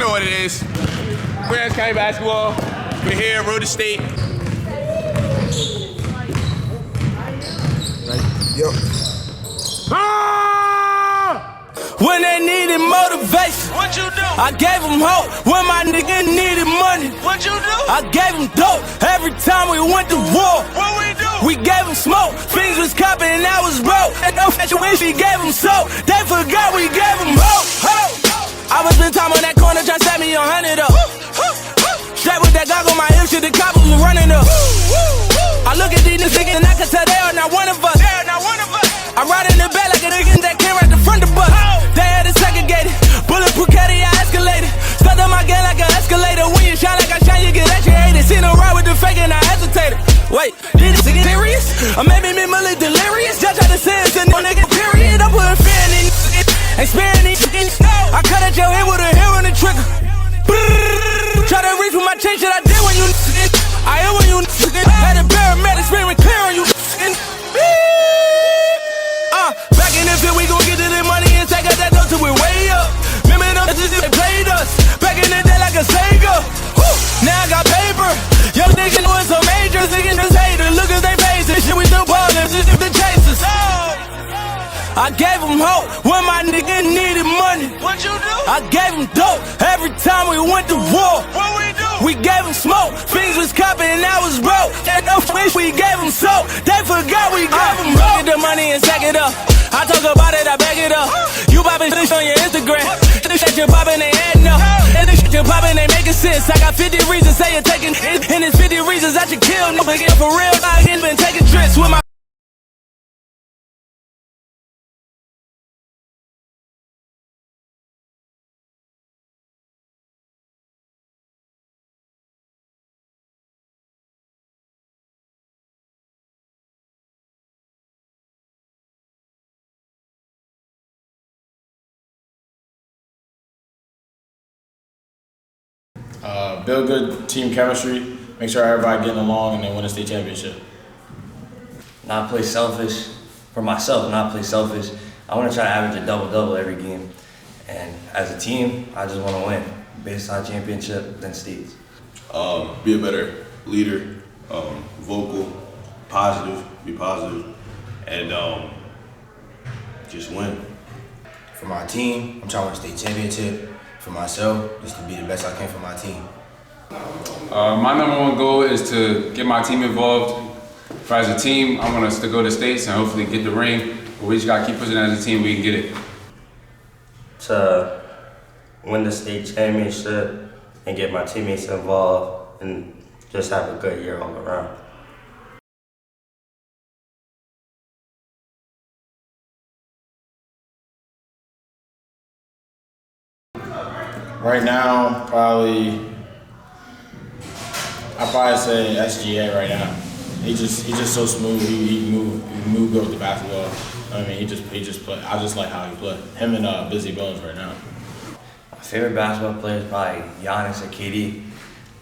know what it is. Grants County basketball. We're here at Rhoda State. Yep. When they needed motivation, What you do? I gave them hope. When my nigga needed money, What you do? I gave them dope. Every time we went to war, What we do? we gave them smoke. Things was copping and I was broke. And no fashion wish we gave them soap. They forgot we gave them hope. I was spend time on that corner trying to set me 100 up. Straight with that goggle, my hips, shit, the coppers was running up. I look at these niggas and I can tell they are not one of us. I ride in the back like a nigga that came right the front of the bus. They had it segregated, bulletproof caddy, I escalated. Stuck on my game like an escalator. When you shine like I shine, you get extra hated. See no ride with the fake and I hesitated. Wait, did this nigga serious? Or maybe mentally delirious? Just try to say it's a no nigga period. I'm putting fear in these niggas, ain't sparing these niggas. I cut at your head with a hair on the trigger. Try to reach with my chain, shit I did when you niggas. I am when you niggas. Had a paramedic screaming clear on you niggas. Back in the field, we gon' get to the money and take out that dough till we way up. Remember them bitches, they played us back in the day like a Sega. Woo. Now I got paper. Young niggas doing some majors, niggas just haters. Look at they faces, shit we still ballin', just the chasers. I gave them hope when my nigga needed money. What you do? I gave them dope every time we went to war. What we do? We gave them smoke, things was copping and I was broke. And no wish we gave them soap, they forgot we gave them hope. Get the money and stack it up. I talk about it, I back it up. You poppin' shit on your Instagram. This shit you poppin', they adding up. And this shit you poppin', they making sense. I got 50 reasons, say you're taking it. And it's 50 reasons I should kill nigga. For real, I ain't been taking trips with my build good team chemistry, make sure everybody getting along, and then win a state championship. Not play selfish for myself, not play selfish. I want to try to average a double-double every game. And as a team, I just want to win. Based on championship, then states. Be a better leader, vocal, positive, be positive, and just win. For my team, I'm trying to win a state championship. For myself, just to be the best I can for my team. My #1 goal is to get my team involved. As a team, I want us to go to states and hopefully get the ring. But we just gotta keep pushing as a team, we can get it. To win the state championship and get my teammates involved and just have a good year all around. Right now, I'd probably say SGA right now. He's just so smooth. He move good with the basketball. I mean, he just play. I just like how he play. Him and Busy Bones right now. My favorite basketball player is probably Giannis or KD.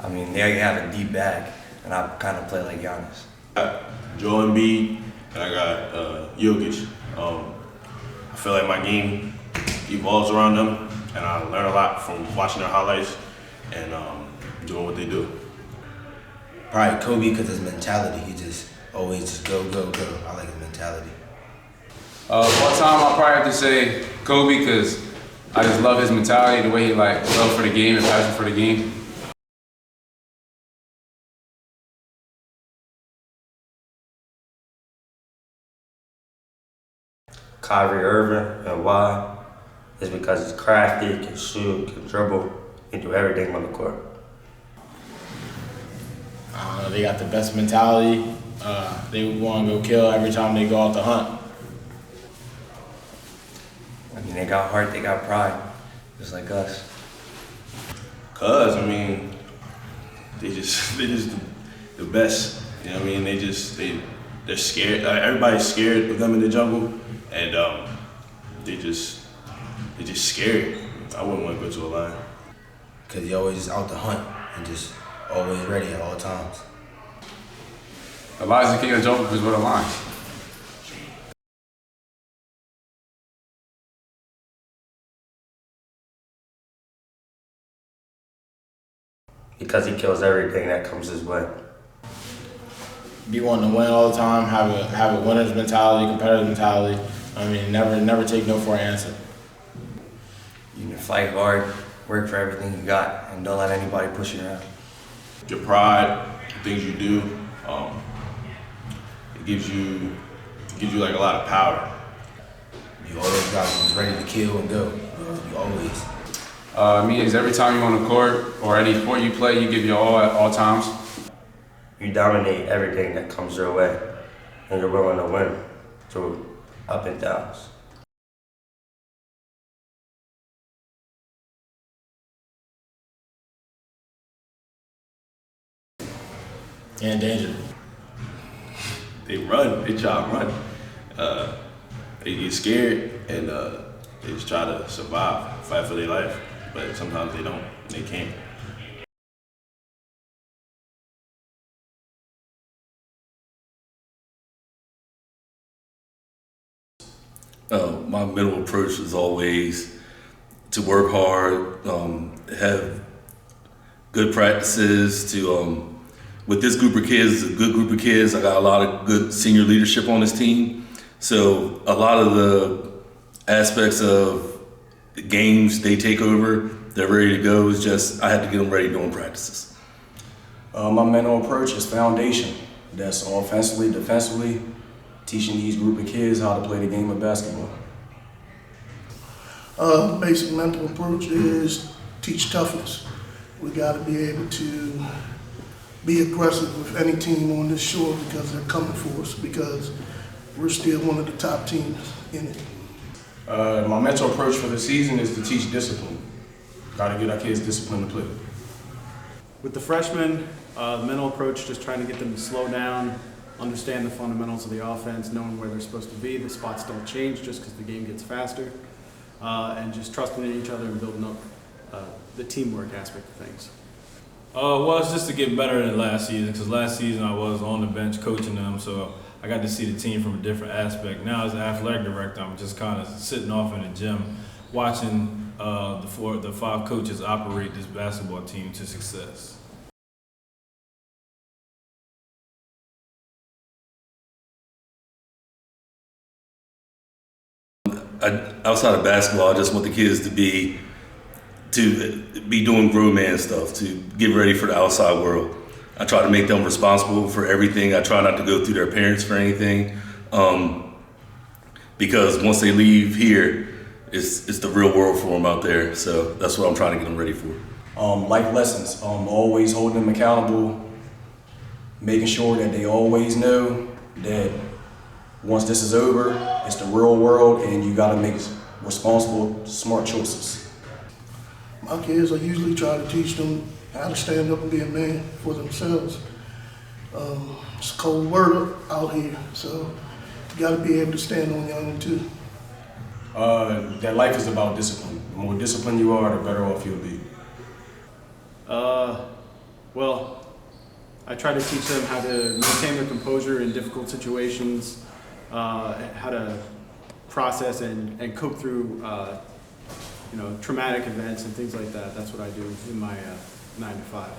I mean, they have a deep bag, and I kind of play like Giannis. I got Joel Embiid, and I got QACHS. I feel like my game evolves around them, and I learn a lot from watching their highlights and doing what they do. Probably Kobe because his mentality. He just always just go, go, go. I like his mentality. All time, I'll probably have to say Kobe because I just love his mentality, the way he love for the game and passion for the game. Kyrie Irving, and why? Is because he's crafty, can shoot, can dribble, can do everything on the court. They got the best mentality. They want to go kill every time they go out to hunt. I mean, they got heart, they got pride, just like us. I mean, they just the best. You know what I mean? They're scared. Everybody's scared of them in the jungle, and they just scared. I wouldn't want to go to a lion. Because he always just out to hunt and just always ready at all times. The lion's the king of the jungle because we're the lions. because he kills everything that comes his way. Be wanting to win all the time, have a winner's mentality, competitive mentality. I mean, never take no for an answer. You can fight hard, work for everything you got, and don't let anybody push you around. Your pride, the things you do, it gives you like a lot of power. You always got to be ready to kill and go. You always. Means every time you're on the court or any sport you play, you give your all at all times. You dominate everything that comes your way, and you're willing to win through up and downs. And danger. They run, they try to run. They get scared and they just try to survive, fight for their life. But sometimes they don't, they can't. My mental approach is always to work hard, have good practices. With this group of kids, a good group of kids. I got a lot of good senior leadership on this team, so a lot of the aspects of the games they take over, they're ready to go. It's just I had to get them ready during practices. My mental approach is foundation. That's offensively, defensively, teaching these group of kids how to play the game of basketball. Basic mental approach is teach toughness. We got to be able to be aggressive with any team on this shore because they're coming for us, because we're still one of the top teams in it. My mental approach for the season is to teach discipline. Got to get our kids disciplined to play. With the freshmen, the mental approach, just trying to get them to slow down, understand the fundamentals of the offense, knowing where they're supposed to be. The spots don't change just because the game gets faster, and just trusting in each other and building up the teamwork aspect of things. Well, it's just to get better than last season, because last season I was on the bench coaching them, so I got to see the team from a different aspect. Now as an athletic director, I'm just kind of sitting off in the gym watching the five coaches operate this basketball team to success. Outside of basketball, I just want the kids to be doing grown man stuff, to get ready for the outside world. I try to make them responsible for everything. I try not to go through their parents for anything, because once they leave here, it's the real world for them out there. So that's what I'm trying to get them ready for. Life lessons, always holding them accountable, making sure that they always know that once this is over, it's the real world and you got to make responsible, smart choices. My kids, I usually try to teach them how to stand up and be a man for themselves. It's a cold world out here, so you got to be able to stand on your own too. That life is about discipline. The more disciplined you are, the better off you'll be. Well, I try to teach them how to maintain their composure in difficult situations, how to process and cope through traumatic events and things like that. That's what I do in my 9 to 5.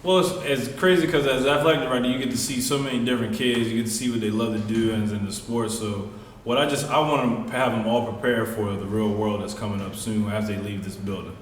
Well, it's crazy because as athletic director, you get to see so many different kids. You get to see what they love to do and in the sport. So I want to have them all prepared for the real world that's coming up soon after they leave this building.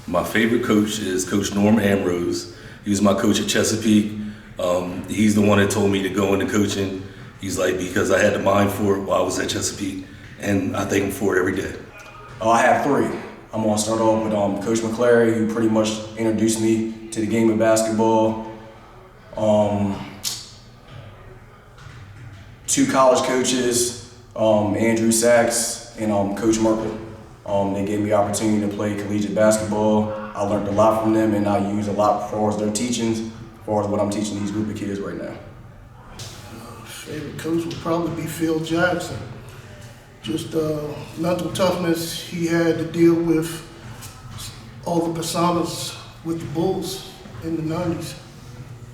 My favorite coach is Coach Norm Ambrose. He was my coach at Chesapeake. He's the one that told me to go into coaching. He's like, because I had the mind for it while I was at Chesapeake, and I thank him for it every day. I have 3. I'm going to start off with Coach McClary, who pretty much introduced me to the game of basketball. 2 college coaches, Andrew Sachs and Coach Merkel. They gave me the opportunity to play collegiate basketball. I learned a lot from them, and I use a lot as far as their teachings, as far as what I'm teaching these group of kids right now. Favorite coach would probably be Phil Jackson. Just mental toughness. He had to deal with all the personas with the Bulls in the 90s.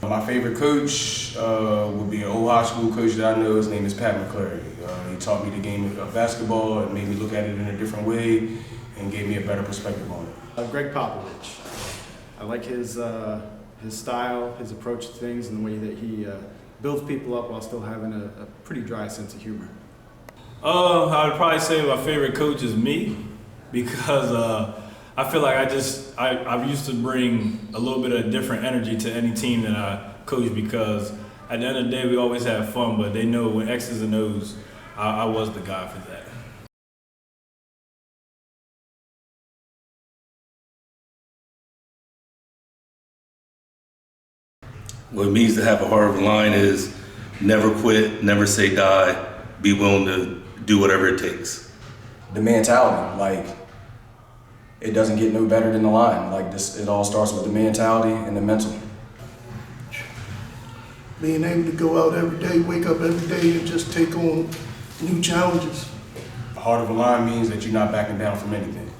My favorite coach would be an old high school coach that I know. His name is Pat McClary. He taught me the game of basketball and made me look at it in a different way and gave me a better perspective on it. Greg Popovich. I like his style, his approach to things, and the way that he builds people up while still having a pretty dry sense of humor. I would probably say my favorite coach is me, because I feel like I used to bring a little bit of different energy to any team that I coach, because at the end of the day we always have fun, but they know when X's and O's, I was the guy for that. What it means to have a heart of a lion is never quit, never say die, be willing to do whatever it takes. The mentality, like, it doesn't get no better than the line. Like, this, it all starts with the mentality and the mental. Being able to go out every day, wake up every day, and just take on new challenges. The heart of a lion means that you're not backing down from anything.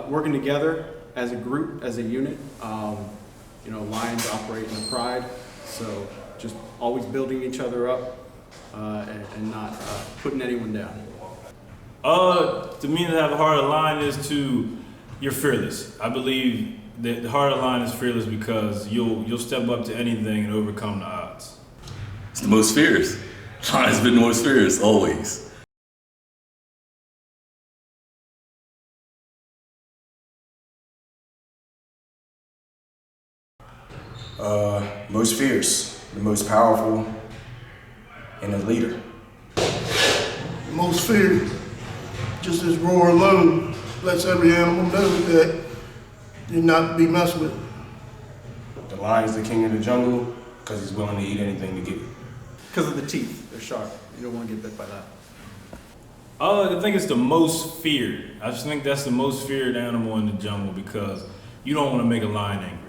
Working together as a group, as a unit. Lions operate in a pride, so just always building each other up and not putting anyone down. To me, to have a heart of a lion is you're fearless. I believe that the heart of a lion is fearless because you'll step up to anything and overcome the odds. It's the most fierce. Lion's been the most fierce, always. Most fierce, the most powerful, and a leader. Most feared, just his roar alone lets every animal know that you're not to be messed with. The lion's the king of the jungle because he's willing to eat anything to get it. Because of the teeth, they're sharp. You don't want to get bit by that. I think it's the most feared. I just think that's the most feared animal in the jungle because you don't want to make a lion angry.